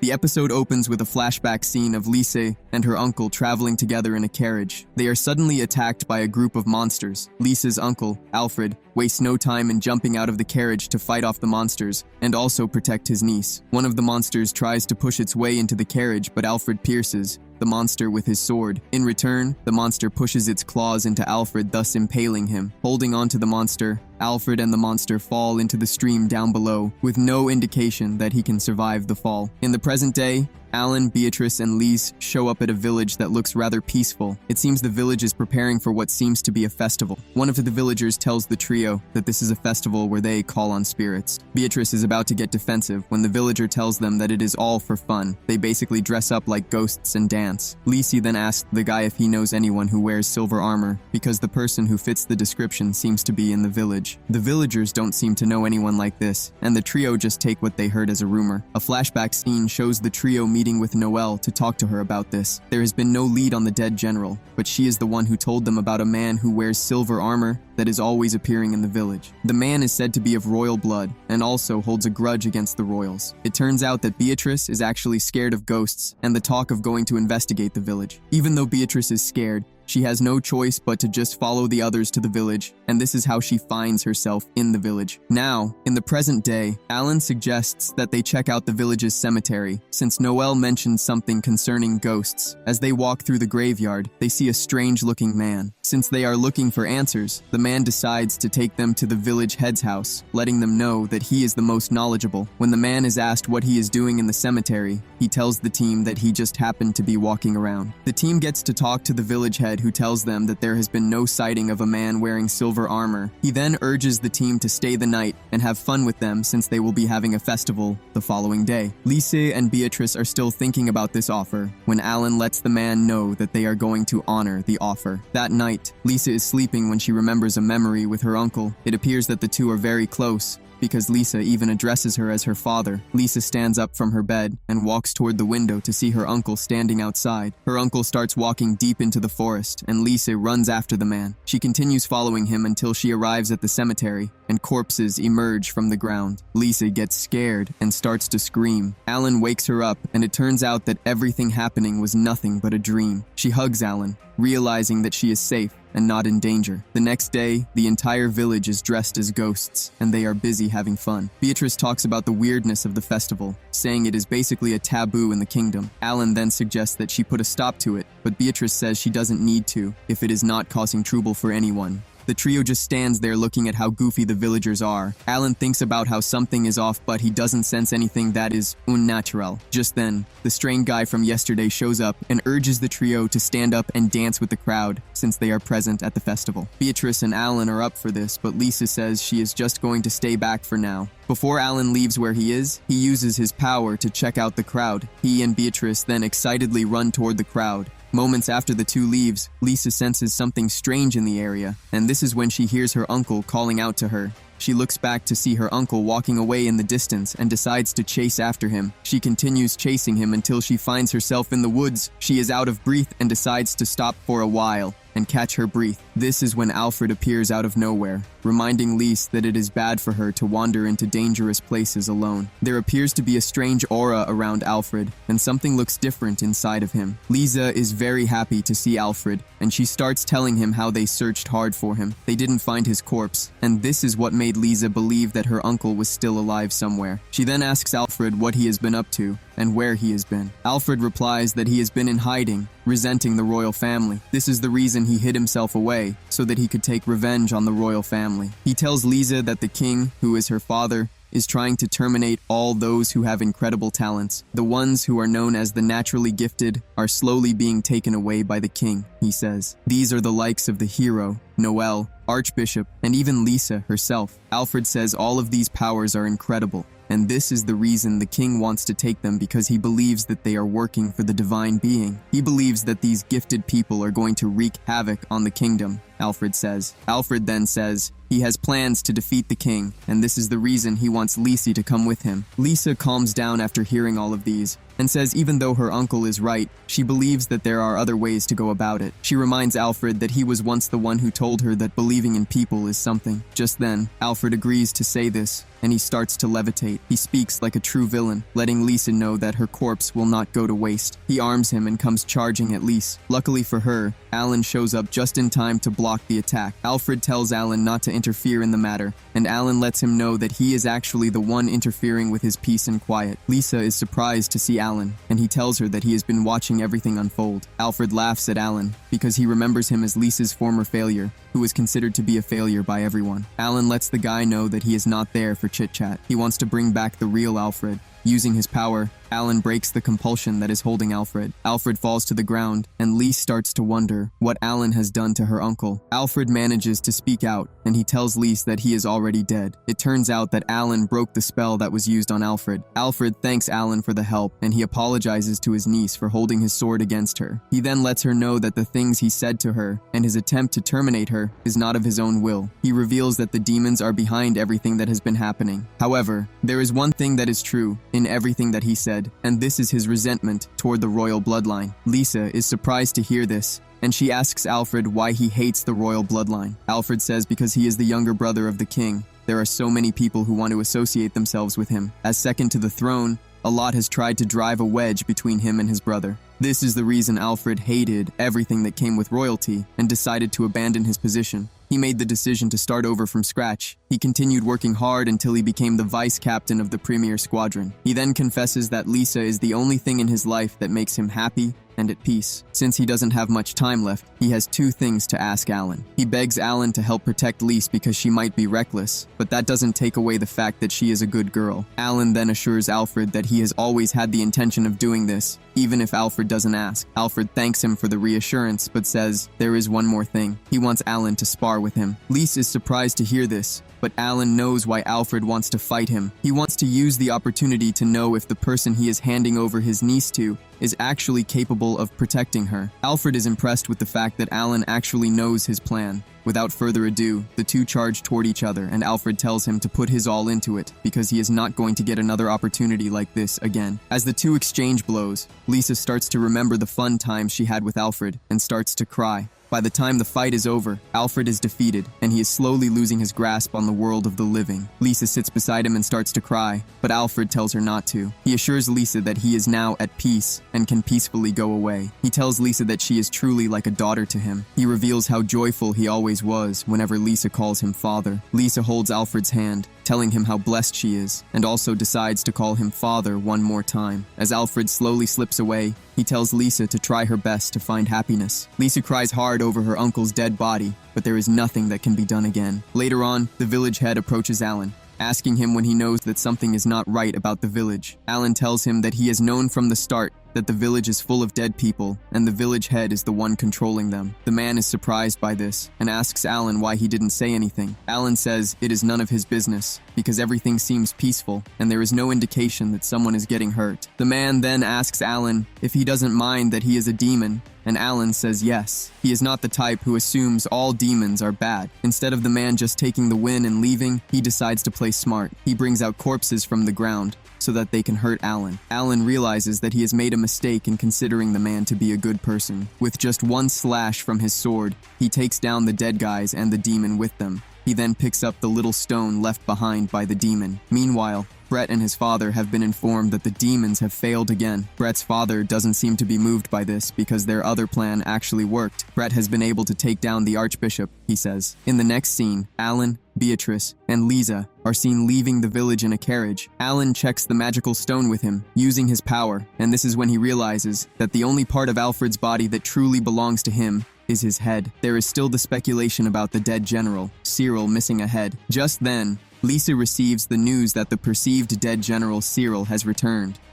The episode opens with a flashback scene of Lise and her uncle traveling together in a carriage. They are suddenly attacked by a group of monsters. Lisa's uncle, Alfred, wastes no time in jumping out of the carriage to fight off the monsters and also protect his niece. One of the monsters tries to push its way into the carriage, but Alfred pierces the monster with his sword. In return, the monster pushes its claws into Alfred, thus impaling him. Holding onto the monster, Alfred and the monster fall into the stream down below, with no indication that he can survive the fall. In the present day, Alan, Beatrice, and Lise show up at a village that looks rather peaceful. It seems the village is preparing for what seems to be a festival. One of the villagers tells the trio that this is a festival where they call on spirits. Beatrice is about to get defensive when the villager tells them that it is all for fun. They basically dress up like ghosts and dance. Lise then asks the guy if he knows anyone who wears silver armor, because the person who fits the description seems to be in the village. The villagers don't seem to know anyone like this, and the trio just take what they heard as a rumor. A flashback scene shows the trio meeting with Noelle to talk to her about this. There has been no lead on the dead general, but she is the one who told them about a man who wears silver armor that is always appearing in the village. The man is said to be of royal blood and also holds a grudge against the royals. It turns out that Beatrice is actually scared of ghosts and the talk of going to investigate the village. Even though Beatrice is scared, she has no choice but to just follow the others to the village, and this is how she finds herself in the village. Now, in the present day, Alan suggests that they check out the village's cemetery, since Noelle mentioned something concerning ghosts. As they walk through the graveyard, they see a strange-looking man. Since they are looking for answers, the man decides to take them to the village head's house, letting them know that he is the most knowledgeable. When the man is asked what he is doing in the cemetery, he tells the team that he just happened to be walking around. The team gets to talk to the village head, who tells them that there has been no sighting of a man wearing silver armor. He then urges the team to stay the night and have fun with them since they will be having a festival the following day. Lise and Beatrice are still thinking about this offer when Alan lets the man know that they are going to honor the offer. That night, Lise is sleeping when she remembers a memory with her uncle. It appears that the two are very close, because Lisa even addresses her as her father. Lisa stands up from her bed and walks toward the window to see her uncle standing outside. Her uncle starts walking deep into the forest, and Lisa runs after the man. She continues following him until she arrives at the cemetery, and corpses emerge from the ground. Lisa gets scared and starts to scream. Alan wakes her up, and it turns out that everything happening was nothing but a dream. She hugs Alan, realizing that she is safe and not in danger. The next day, the entire village is dressed as ghosts, and they are busy having fun. Beatrice talks about the weirdness of the festival, saying it is basically a taboo in the kingdom. Alan then suggests that she put a stop to it, but Beatrice says she doesn't need to if it is not causing trouble for anyone. The trio just stands there looking at how goofy the villagers are. Alan thinks about how something is off, but he doesn't sense anything that is unnatural. Just then, the strange guy from yesterday shows up and urges the trio to stand up and dance with the crowd since they are present at the festival. Beatrice and Alan are up for this, but Lisa says she is just going to stay back for now. Before Alan leaves where he is, he uses his power to check out the crowd. He and Beatrice then excitedly run toward the crowd. Moments after the two leaves, Lisa senses something strange in the area, and this is when she hears her uncle calling out to her. She looks back to see her uncle walking away in the distance and decides to chase after him. She continues chasing him until she finds herself in the woods. She is out of breath and decides to stop for a while and catch her breath. This is when Alfred appears out of nowhere, reminding Lise that it is bad for her to wander into dangerous places alone. There appears to be a strange aura around Alfred, and something looks different inside of him. Lisa is very happy to see Alfred, and she starts telling him how they searched hard for him. They didn't find his corpse, and this is what made Lisa believe that her uncle was still alive somewhere. She then asks Alfred what he has been up to and where he has been. Alfred replies that he has been in hiding, resenting the royal family. This is the reason he hid himself away, so that he could take revenge on the royal family. He tells Lisa that the king, who is her father, is trying to terminate all those who have incredible talents. The ones who are known as the naturally gifted are slowly being taken away by the king, he says. These are the likes of the hero, Noelle, Archbishop, and even Lisa herself. Alfred says all of these powers are incredible, and this is the reason the king wants to take them, because he believes that they are working for the divine being. He believes that these gifted people are going to wreak havoc on the kingdom. Alfred says. Alfred then says he has plans to defeat the king, and this is the reason he wants Lisa to come with him. Lisa calms down after hearing all of these, and says even though her uncle is right, she believes that there are other ways to go about it. She reminds Alfred that he was once the one who told her that believing in people is something. Just then, Alfred agrees to say this, and he starts to levitate. He speaks like a true villain, letting Lisa know that her corpse will not go to waste. He arms him and comes charging at Lisa. Luckily for her, Alan shows up just in time to block the attack. Alfred tells Alan not to interfere in the matter, and Alan lets him know that he is actually the one interfering with his peace and quiet. Lisa is surprised to see Alan, and he tells her that he has been watching everything unfold. Alfred laughs at Alan because he remembers him as Lisa's former failure, who was considered to be a failure by everyone. Alan lets the guy know that he is not there for chit-chat. He wants to bring back the real Alfred. Using his power, Alan breaks the compulsion that is holding Alfred. Alfred falls to the ground, and Lisa starts to wonder what Alan has done to her uncle. Alfred manages to speak out, and he tells Lisa that he is already dead. It turns out that Alan broke the spell that was used on Alfred. Alfred thanks Alan for the help, and he apologizes to his niece for holding his sword against her. He then lets her know that the things he said to her, and his attempt to terminate her, is not of his own will. He reveals that the demons are behind everything that has been happening. However, there is one thing that is true in everything that he said, and this is his resentment toward the royal bloodline. Lisa is surprised to hear this, and she asks Alfred why he hates the royal bloodline. Alfred says because he is the younger brother of the king, there are so many people who want to associate themselves with him. As second to the throne, a lot has tried to drive a wedge between him and his brother. This is the reason Alfred hated everything that came with royalty and decided to abandon his position. He made the decision to start over from scratch. He continued working hard until he became the vice captain of the premier squadron. He then confesses that Lisa is the only thing in his life that makes him happy and at peace. Since he doesn't have much time left, he has two things to ask Alan. He begs Alan to help protect Lisa because she might be reckless, but that doesn't take away the fact that she is a good girl. Alan then assures Alfred that he has always had the intention of doing this, even if Alfred doesn't ask. Alfred thanks him for the reassurance, but says there is one more thing. He wants Alan to spar with him. Lisa is surprised to hear this, but Alan knows why Alfred wants to fight him. He wants to use the opportunity to know if the person he is handing over his niece to is actually capable of protecting her. Alfred is impressed with the fact that Alan actually knows his plan. Without further ado, the two charge toward each other, and Alfred tells him to put his all into it because he is not going to get another opportunity like this again. As the two exchange blows, Lisa starts to remember the fun times she had with Alfred and starts to cry. By the time the fight is over, Alfred is defeated, and he is slowly losing his grasp on the world of the living. Lisa sits beside him and starts to cry, but Alfred tells her not to. He assures Lisa that he is now at peace and can peacefully go away. He tells Lisa that she is truly like a daughter to him. He reveals how joyful he always was whenever Lisa calls him father. Lisa holds Alfred's hand, telling him how blessed she is, and also decides to call him father one more time. As Alfred slowly slips away, he tells Lisa to try her best to find happiness. Lisa cries hard over her uncle's dead body, but there is nothing that can be done again. Later on, the village head approaches Alan, asking him when he knows that something is not right about the village. Alan tells him that he has known from the start that the village is full of dead people, and the village head is the one controlling them. The man is surprised by this, and asks Alan why he didn't say anything. Alan says it is none of his business, because everything seems peaceful, and there is no indication that someone is getting hurt. The man then asks Alan if he doesn't mind that he is a demon, and Alan says yes. He is not the type who assumes all demons are bad. Instead of the man just taking the win and leaving, he decides to play smart. He brings out corpses from the ground so that they can hurt Alan. Alan realizes that he has made a mistake in considering the man to be a good person. With just one slash from his sword, he takes down the dead guys and the demon with them. He then picks up the little stone left behind by the demon. Meanwhile, Brett and his father have been informed that the demons have failed again. Brett's father doesn't seem to be moved by this because their other plan actually worked. Brett has been able to take down the archbishop, he says. In the next scene, Alan, Beatrice, and Lisa are seen leaving the village in a carriage. Alan checks the magical stone with him, using his power, and this is when he realizes that the only part of Alfred's body that truly belongs to him is his head. There is still the speculation about the dead general, Cyril, missing a head. Just then, Lisa receives the news that the perceived dead general Cyril has returned.